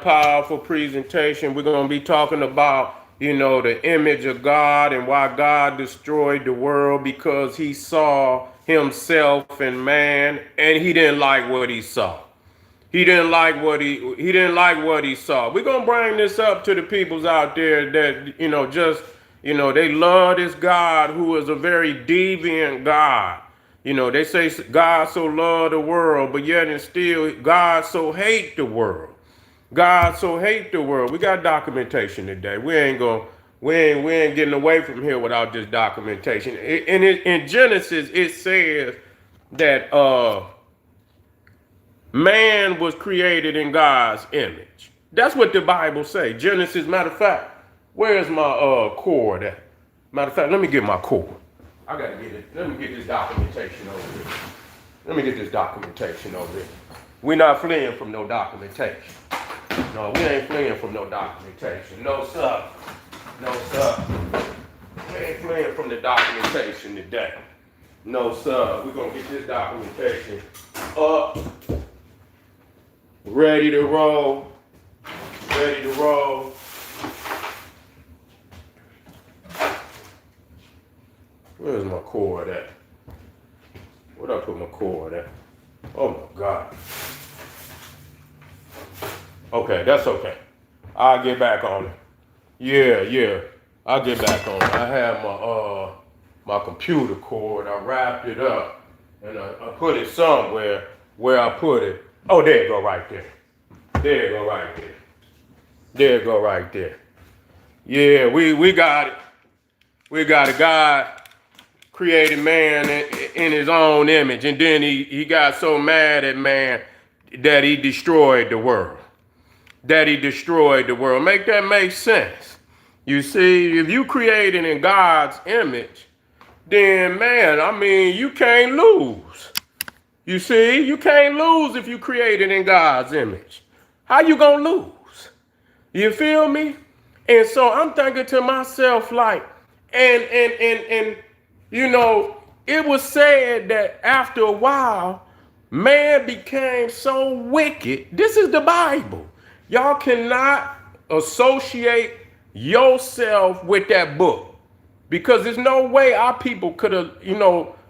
powerful presentation. We're going to be talking about, the image of God and why God destroyed the world, because he saw himself in man and he didn't like what he saw. He didn't like what he saw. We're going to bring this up to the peoples out there that, they love this God who is a very deviant God. They say God so loved the world, but yet and still God so hate the world. God so hate the world. We got documentation today. We ain't getting away from here without this documentation. In Genesis, it says that man was created in God's image. That's what the Bible say. Genesis, matter of fact, where's my cord at? Matter of fact, let me get my cord. I gotta get it. Let me get this documentation over here. Let me get this documentation over here. We're not fleeing from no documentation. No, we ain't fleeing from no documentation. No, sir. No, sir. We ain't fleeing from the documentation today. No, sir. We're gonna get this documentation up. Ready to roll. Ready to roll. Where's my cord at? Where'd I put my cord at? Oh my God. Okay, that's okay. I'll get back on it. Yeah. I'll get back on it. I have my computer cord. I wrapped it up and I put it somewhere where I put it. Oh, there you go right there. There you go right there. There you go right there. Yeah, we got it. We got a God created man in his own image, and then he got so mad at man that he destroyed the world. Make that make sense? You see, if you created in God's image, then man, I mean, you can't lose. You see, you can't lose if you created in God's image. How you gonna lose? You feel me? And so I'm thinking to myself, like, and it was said that after a while, man became so wicked. This is the Bible. Y'all cannot associate yourself with that book, because there's no way our people could have,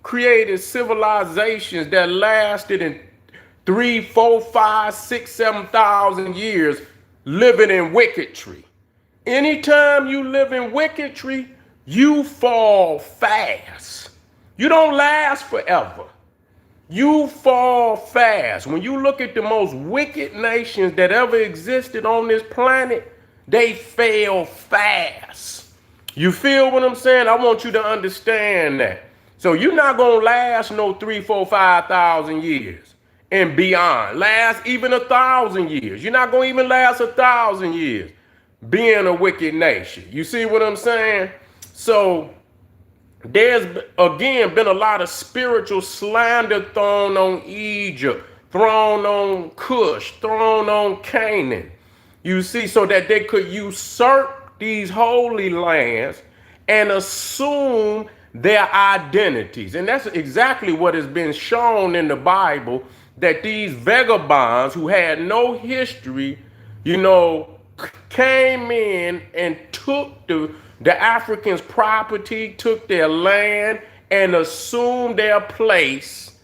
created civilizations that lasted in 3, 4, 5, 6, 7,000 years living in wickedry. Anytime you live in wickedry, you fall fast. You don't last forever. You fall fast. When you look at the most wicked nations that ever existed on this planet, they fail fast. You feel what I'm saying? I want you to understand that. So you're not going to last no 3, 4, 5,000 years and beyond. Last even 1,000 years. You're not going to even last 1,000 years being a wicked nation. You see what I'm saying? So there's, again, been a lot of spiritual slander thrown on Egypt, thrown on Cush, thrown on Canaan. You see, so that they could usurp these holy lands and assume their identities. And that's exactly what has been shown in the Bible, that these vagabonds who had no history, came in and took the Africans' property, took their land, and assumed their place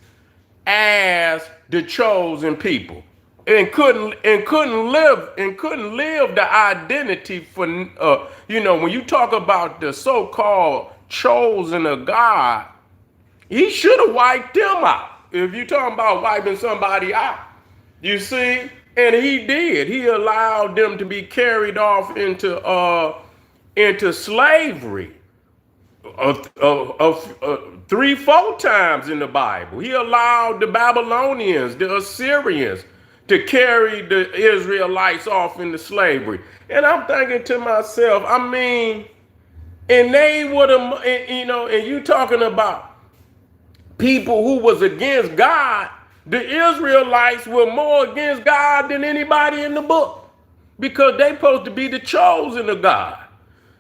as the chosen people, and couldn't live the identity for when you talk about the so-called chosen of God, he should have wiped them out. If you're talking about wiping somebody out, you see, and he did. He allowed them to be carried off into slavery 3, 4 times in the Bible. He allowed the Babylonians, the Assyrians, to carry the Israelites off into slavery. And I'm thinking to myself, I mean, and they would have, and you talking about people who was against God. The Israelites were more against God than anybody in the book, because they supposed to be the chosen of God.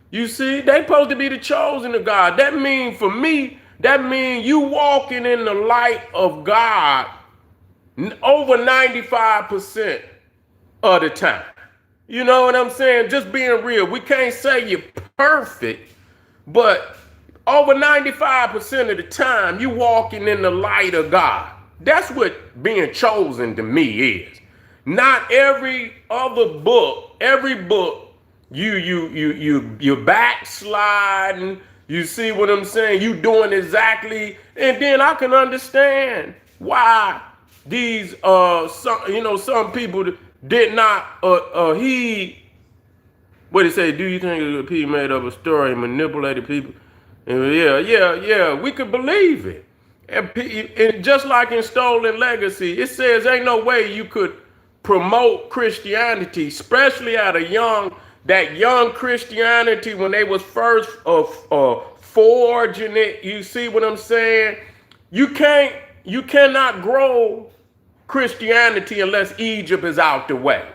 You see, they supposed to be the chosen of God. That mean, for me, that mean you walking in the light of God over 95% of the time. You know what I'm saying? Just being real. We can't say you're perfect, but over 95% of the time, you walking in the light of God. That's what being chosen to me is. Not every other book, every book, you backsliding. You see what I'm saying? You doing exactly, and then I can understand why these some people did not heed what it say. Do you think the people made up a story and manipulated people? And yeah, we could believe it. And just like in Stolen Legacy, it says ain't no way you could promote Christianity, especially at that young Christianity when they was first forging it. You see what I'm saying? You cannot grow Christianity unless Egypt is out the way.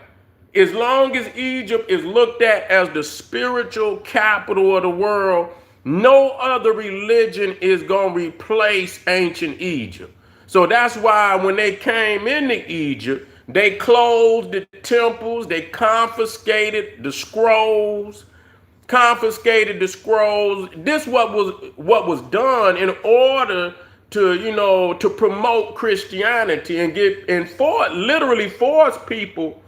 As long as Egypt is looked at as the spiritual capital of the world, no other religion is going to replace ancient Egypt. So that's why when they came into Egypt, they closed the temples, they confiscated the scrolls, This what was done in order to promote Christianity literally force people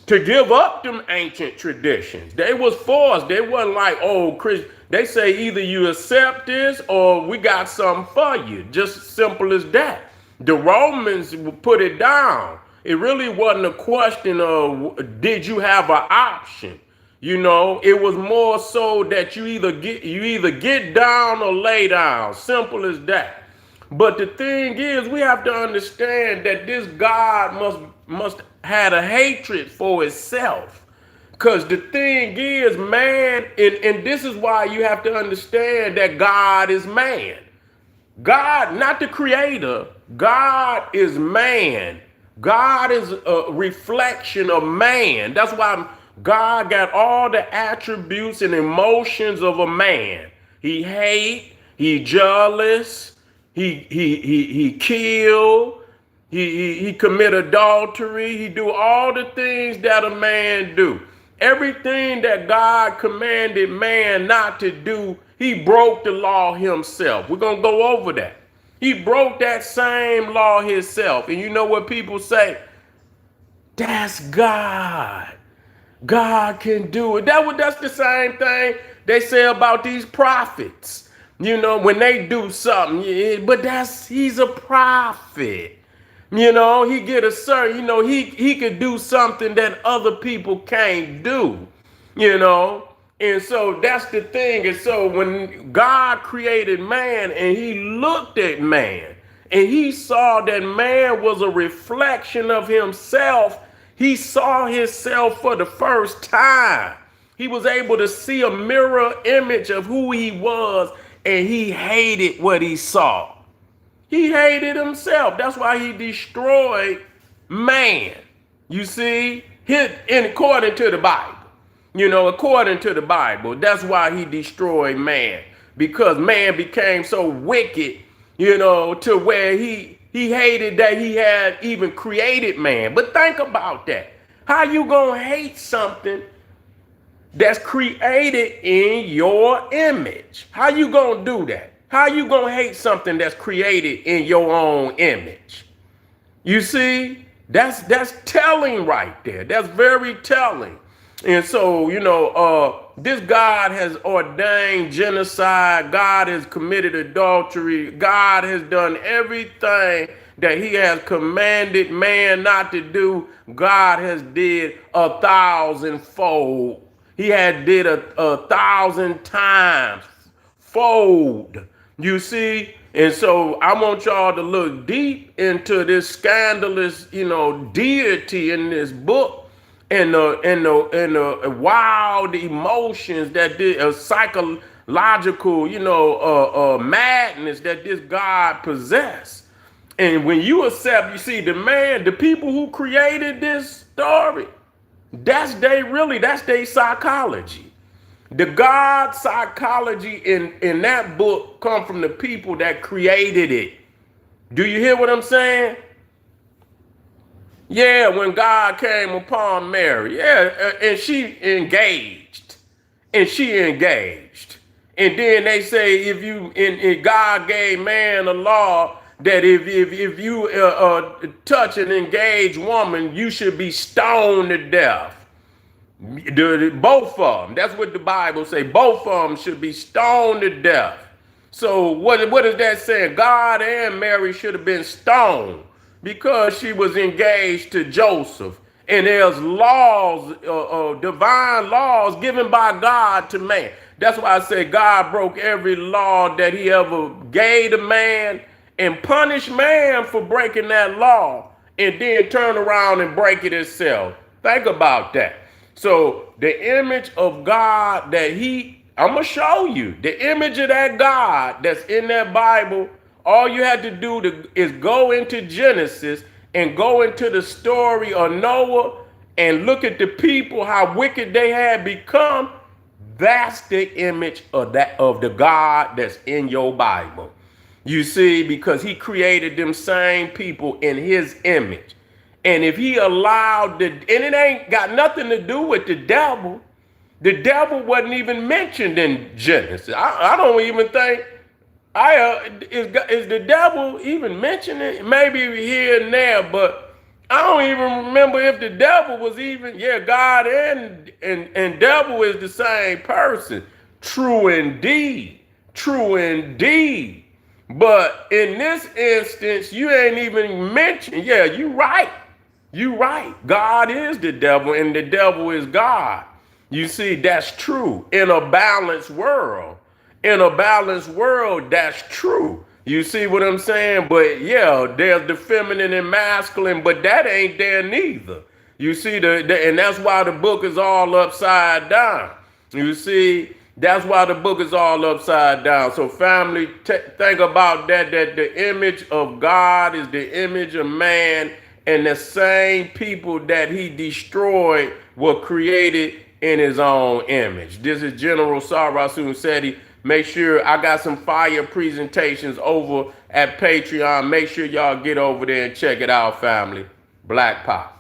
to give up them ancient traditions. They was forced. They wasn't like, oh, Chris. They say either you accept this or we got something for you. Just simple as that. The Romans put it down. It really wasn't a question of did you have an option. It was more so that you either get down or lay down. Simple as that. But the thing is, we have to understand that this God must had a hatred for itself. Because the thing is, man, and this is why you have to understand that God is man. God, not the creator, God is man. God is a reflection of man. That's why God got all the attributes and emotions of a man. He hate, he jealous, he kill, he commit adultery, he do all the things that a man do. Everything that God commanded man not to do, he broke the law himself. We're going to go over that. He broke that same law himself. And you know what people say? That's God. God can do it. That's the same thing they say about these prophets. When they do something, but he's a prophet. He get a certain, he could do something that other people can't do, And so that's the thing. And so when God created man and he looked at man and he saw that man was a reflection of himself, he saw himself for the first time. He was able to see a mirror image of who he was, and he hated what he saw. He hated himself. That's why he destroyed man. You see, according to the Bible. According to the Bible, that's why he destroyed man. Because man became so wicked, to where he hated that he had even created man. But think about that. How you gonna hate something that's created in your image? How you gonna do that? How you gonna hate something that's created in your own image? You see, that's telling right there. That's very telling. And so, this God has ordained genocide. God has committed adultery. God has done everything that he has commanded man not to do. God has did 1,000-fold. He had did a 1,000 times fold. You see? And so I want y'all to look deep into this scandalous, deity in this book. And the wild emotions that psychological, madness that this God possessed. And when you accept, you see, the people who created this story, that's their psychology. The God psychology in that book come from the people that created it. Do you hear what I'm saying? Yeah, when God came upon Mary. Yeah, and she engaged. And she engaged. And then they say if you in God gave man a law that if you touch an engaged woman, you should be stoned to death. Both of them. That's what the Bible say. Both of them should be stoned to death. So what is that saying? God and Mary should have been stoned because she was engaged to Joseph. And there's laws, divine laws given by God to man. That's why I say God broke every law that he ever gave to man and punished man for breaking that law and then turn around and break it itself. Think about that. So the image of God that I'm going to show you the image of that God that's in that Bible. All you had to do is go into Genesis and go into the story of Noah and look at the people, how wicked they had become. That's the image of the God that's in your Bible. You see, because he created them same people in his image. And if he allowed and it ain't got nothing to do with the devil. The devil wasn't even mentioned in Genesis. I don't even think is the devil even mentioned it? Maybe here and there, but I don't even remember if the devil was even. Yeah, God and devil is the same person. True indeed. True indeed. But in this instance, you ain't even mentioned. Yeah, you right. You right. God is the devil and the devil is God. You see, that's true in a balanced world. In a balanced world, that's true. You see what I'm saying? But yeah, there's the feminine and masculine, but that ain't there neither. You see, and that's why the book is all upside down. You see, that's why the book is all upside down. So family, think about that the image of God is the image of man, and the same people that he destroyed were created in his own image. This is General Sarasun Seti. Make sure I got some fire presentations over at Patreon. Make sure y'all get over there and check it out, family. Black Pop.